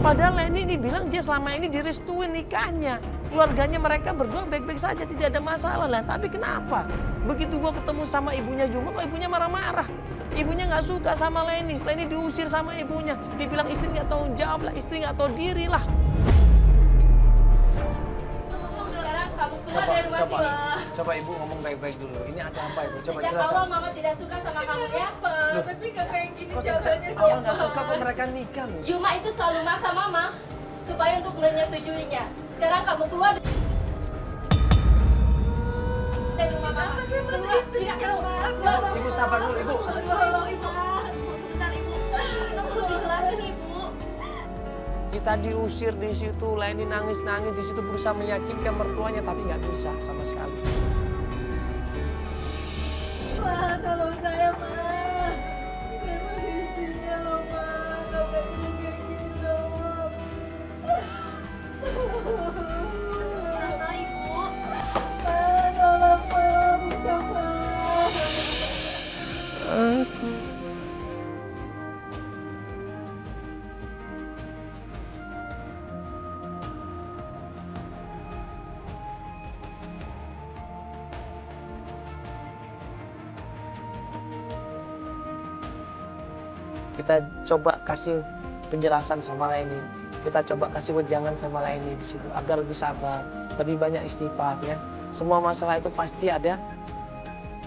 Padahal Leni ini bilang dia selama ini direstuin nikahnya. Keluarganya mereka berdua baik-baik saja, tidak ada masalah lah. Tapi kenapa? Begitu gua ketemu sama ibunya Yuma, kok ibunya marah-marah. Ibunya nggak suka sama Leni. Leni diusir sama ibunya. Dibilang istri nggak tahu jawab lah, istri nggak tahu diri lah. Coba ibu ngomong baik-baik dulu. Ini ada apa ibu? Coba Sejak jelaskan. awal mama tidak suka sama kamu ya, tapi nggak kayak gini Kok jawabannya sejak awal nggak suka kok mereka nikah loh. Yuma itu selalu maksa mama supaya untuk menyetujuinya. Sekarang kamu keluar dari rumah mama. Apa sih mas istri kamu? Ibu sabar dulu ibu. Ibu, sebentar ibu. Kamu tuh dijelasin ibu. Kita diusir di situ, Leni nangis-nangis di situ berusaha meyakinkan mertuanya tapi nggak bisa sama sekali. Ma, tolong saya ma. Saya masih istrinya loh ma. Nggak perlu kayak gini loh. Kenapa ibu? Ma, tolong ma. Bukan ma. Kita coba kasih penjelasan sama Leni. Kita coba kasih wejangan sama Leni di situ agar lebih sabar, lebih banyak istighfar ya. Semua masalah itu pasti ada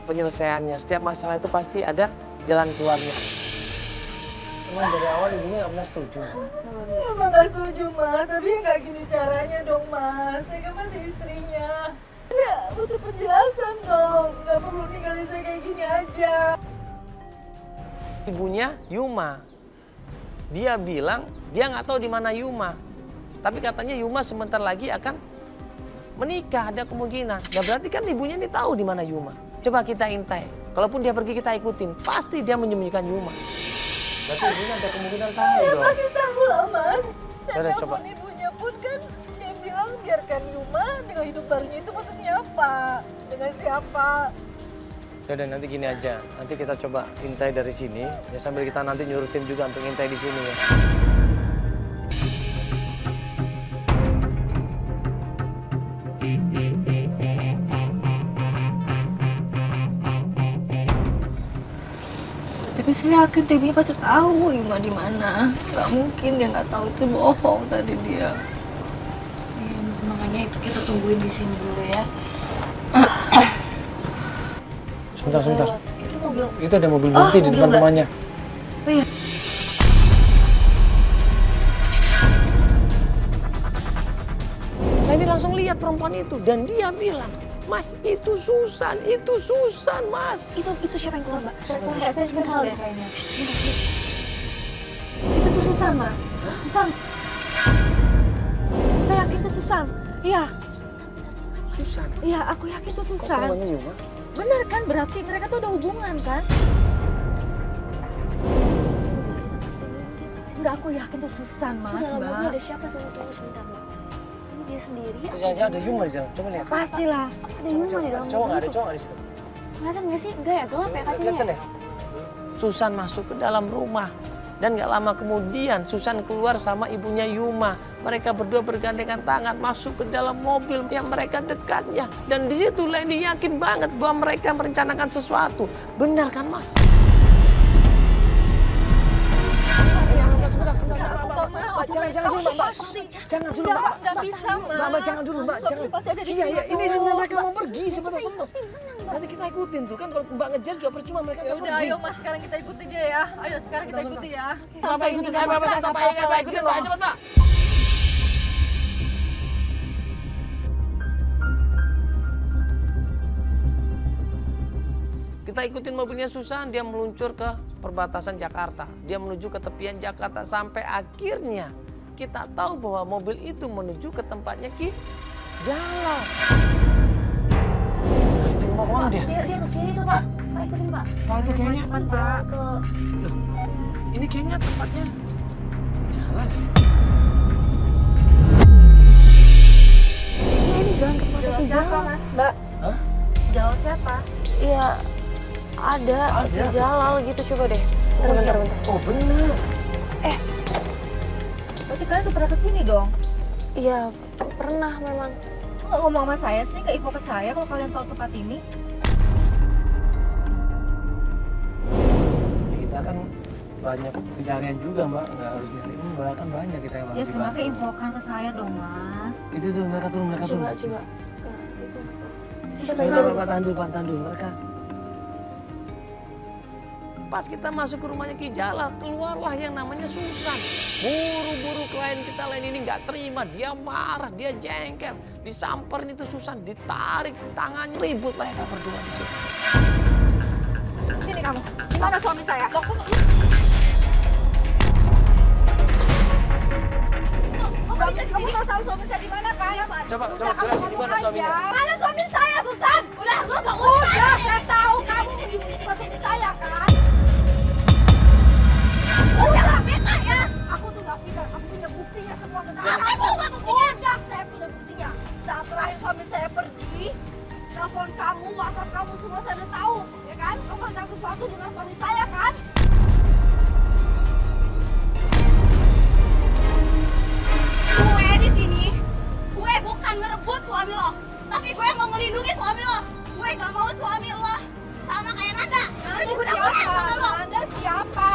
penyelesaiannya. Setiap masalah itu pasti ada jalan keluarnya. Emang dari awal ibunya nggak pernah setuju. Emang nggak setuju mas, tapi nggak gini caranya dong mas. Saya kan masih istrinya. Saya butuh penjelasan dong. Nggak perlu ninggalin saya kayak gini aja. Ibunya Yuma, dia bilang dia nggak tahu di mana Yuma, tapi katanya Yuma sebentar lagi akan menikah, ada kemungkinan. Nah berarti kan ibunya ini tahu di mana Yuma. Coba kita intai, kalaupun dia pergi kita ikutin, pasti dia menyembunyikan Yuma. Berarti ibunya ada kemungkinan tahu Saya dong. pasti tahu lah mas. Saya Udah, telepon coba. ibunya pun kan dia bilang biarkan Yuma dengan hidup barunya itu maksudnya apa? Dengan siapa? Yaudah nanti gini aja, nanti kita coba intai dari sini, ya sambil kita nanti nyuruh tim juga untuk intai di sini ya. Tapi saya yakin Dewi pasti tahu Yuma di mana. Gak mungkin dia nggak tahu, itu bohong tadi dia. Iya, makanya itu kita tungguin di sini dulu ya. Sebentar. Itu mobil. Itu ada mobil berhenti di depan rumahnya. Oh iya. Nah ini langsung lihat perempuan itu dan dia bilang, Mas itu Susan Mas. Itu siapa yang keluar, Mbak? Saya sebentar deh kayaknya. Itu tuh Susan, Mas. Susan. Saya yakin tuh Susan. Iya, Susan? iya, aku yakin tuh Kok Susan. rumahnya Yuma? Bener kan? Berarti mereka tuh ada hubungan kan? Enggak, aku yakin tuh Susan, Mas, Dalam mobil Mbak. ada siapa? Tunggu sebentar, Mbak. Ini dia sendiri. Itu saja ada Yuma di dalam, coba lihat. Pastilah. Ada Yuma di dalam Cowok nggak ada mobil. cowok nggak di situ? Kelihatan nggak sih? Enggak ya, gelap ya kakinya. Kelihatan ya? Susan masuk ke dalam rumah. Dan gak lama kemudian Susan keluar sama ibunya Yuma. Mereka berdua bergandengan tangan masuk ke dalam mobil yang mereka dekatnya. Dan di situ Leni yakin banget bahwa mereka merencanakan sesuatu. Benar kan Mas? Sebentar. Aku nggak mau. Aku Jangan pengen dulu Mbak. tahu. Jangan dulu Nggak, Mbak. nggak bisa, Mas. Mbak, jangan dulu Mbak. Suami Jangan. pasti ada di Iya, situ. ini mereka mau pergi sebentar. Nanti kita ikutin tuh kan kalau Mbak ngejar juga percuma mereka Ya nggak udah, pergi. ayo Mas, sekarang kita ikutin dia ya. Ayo sekarang kita ikuti ya. Bapak ikutin, Bapak ikutin Mbak, cepet Mbak. Kita ikutin mobilnya Susan, dia meluncur ke perbatasan Jakarta. Dia menuju ke tepian Jakarta sampai akhirnya kita tahu bahwa mobil itu menuju ke tempatnya Ki Jalal. Itu mau kemana dia? Dia ke kiri tuh, Pak. Pak, ikutin, Pak. Wah itu kayaknya, Cepat, Pak. Ke... loh, ini kayaknya tempatnya Ki Jalal ya? Nah, ini jalan ke tempat Jalan Ki siapa, Jalal. Mas? Mbak? Hah? Jalan siapa? Iya, ada Ki Jalal gitu. Coba deh. Bentar. Oh bener. Berarti kalian ke pernah kesini dong? Iya, pernah memang. Kok nggak ngomong sama saya sih, nggak info ke saya kalau kalian tahu tempat ini? Ya, kita kan banyak pencarian juga mbak, nggak harus nyari mbak, kan banyak kita yang Ya masih sebenarnya infokan ke saya dong mas. Itu tuh mereka turun, mereka turun. Coba. Pak, tahan dulu mereka. Pas kita masuk ke rumahnya Ki Jalal, keluarlah yang namanya Susan. Buru-buru klien kita lain ini nggak terima, dia marah, dia jengkel. Disamperin itu Susan, ditarik tangannya, ribut mereka berdua di situ. Sini kamu, di mana suami saya? Kamu tahu suami saya di mana kan? Coba jelasin di mana suaminya. Mana suami saya, Susan? Udah, saya tahu kamu menyembunyi suami saya kan? Udah, beta ya. Aku tuh nggak pintar, aku punya buktinya semua tentang aku nggak buktinya. Udah, saya punya buktinya. Saat terakhir suami saya pergi, telepon kamu, WhatsApp kamu semua saya udah tahu, ya kan? Kamu tentang sesuatu dengan suami saya kan? Gue di sini, gue bukan ngerebut suami lo, tapi gue mau ngelindungi suami lo. Gue gak mau suami lo sama kayak Nanda. Anda siapa? Anda siapa?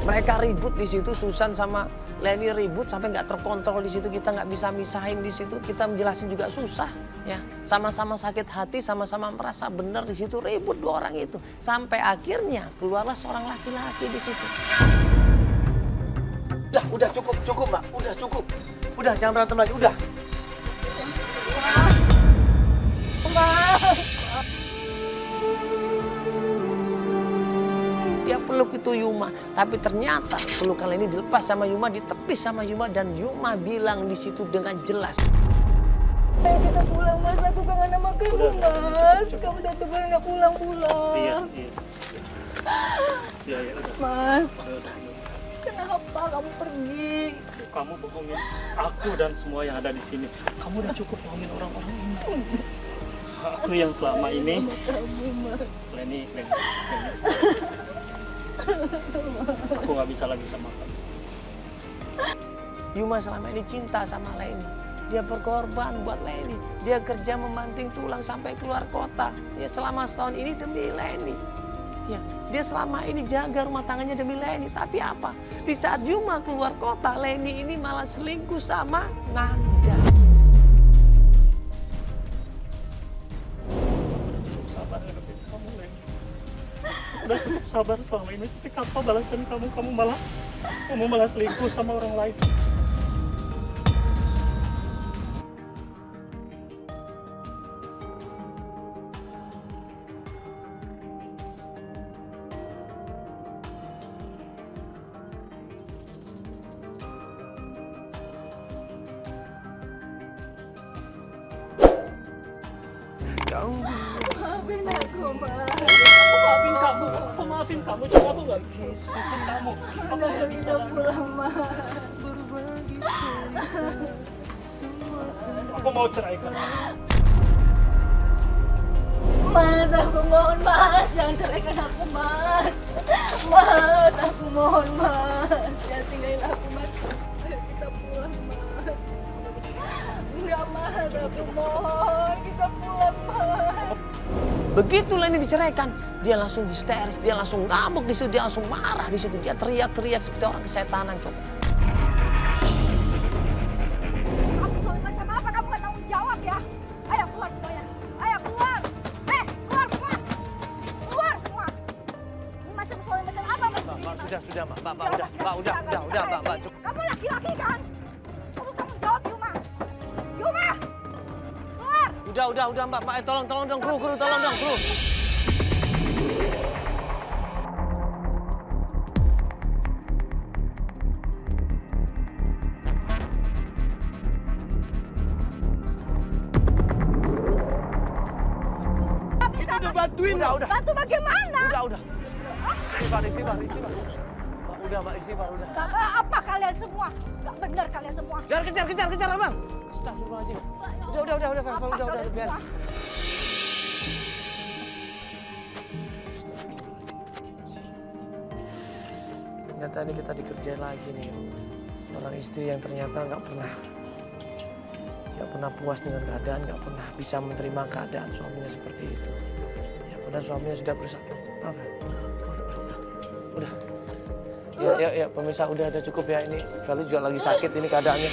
Mereka ribut di situ, Susan sama Leni ribut sampai nggak terkontrol di situ. Kita nggak bisa misahin di situ. Kita menjelasin juga susah, ya. Sama-sama sakit hati, sama-sama merasa benar di situ. Ribut dua orang itu sampai akhirnya keluarlah seorang laki-laki di situ. Udah cukup mbak, udah cukup. Udah jangan berantem lagi, udah. Dia peluk itu Yuma, tapi ternyata pelukan ini dilepas sama Yuma, ditepis sama Yuma, dan Yuma bilang di situ dengan jelas. Ayo kita pulang mas, aku kangen sama kamu mas. Kamu satu bulan nggak pulang-pulang. Iya. Mas, kenapa kamu pergi? Kamu bohongin aku dan semua yang ada di sini. Kamu udah cukup bohongin orang-orang ini. Aku yang selama ini. Leni. Aku nggak bisa lagi sama kamu. Yuma selama ini cinta sama Leni. Dia berkorban buat Leni. Dia kerja memanting tulang sampai keluar kota. Ya selama setahun ini demi Leni. Ya, dia selama ini jaga rumah tangganya demi Leni. Tapi apa? Di saat Yuma keluar kota, Leni ini malah selingkuh sama Nanda. Udah cukup sabar ngadepin kamu, Leni. Udah cukup sabar selama ini. Tapi apa balasan kamu? Kamu malah selingkuh sama orang lain. Maafin aku mas. Aku maafin kamu, cuma aku gak bisa maafin kamu. Aku Udah gak bisa pulang mas. Aku mau ceraikan. Mas, aku mohon mas, jangan ceraikan aku mas. Mas, aku mohon mas, jangan tinggalin aku mas. Ayo kita pulang mas. Enggak mas, aku mohon kita pulang mas. Begitu Leni diceraikan, dia langsung histeris, dia langsung ngamuk di situ, dia langsung marah di situ, dia teriak-teriak seperti orang kesetanan, coba. Kamu suami macam apa? Kamu gak tanggung jawab ya? Ayo keluar semuanya. Ayo keluar. Keluar semua. Keluar semua. Ini macam suami macam apa mas? Mbak, sudah mbak, Udah, mbak, cukup. Kamu laki-laki kan? Kamu tanggung jawab Yuma. Yuma. Keluar. Udah mbak, tolong dong kru, tolong dong kru. Bisa Udah bantuin, udah. bantu bagaimana? Udah. Istighfar. Udah mbak, istighfar, udah. Gak apa kalian semua? Gak benar kalian semua. Jangan kejar abang. Astagfirullahaladzim. Udah, Apa biar. kalian semua? ternyata ini kita dikerjain lagi nih. Seorang istri yang ternyata nggak pernah puas dengan keadaan, nggak pernah bisa menerima keadaan suaminya seperti itu. Ya padahal suaminya sudah berusaha. Maaf ya. Udah. Ya pemirsa udah cukup ya, ini Veli juga lagi sakit ini keadaannya.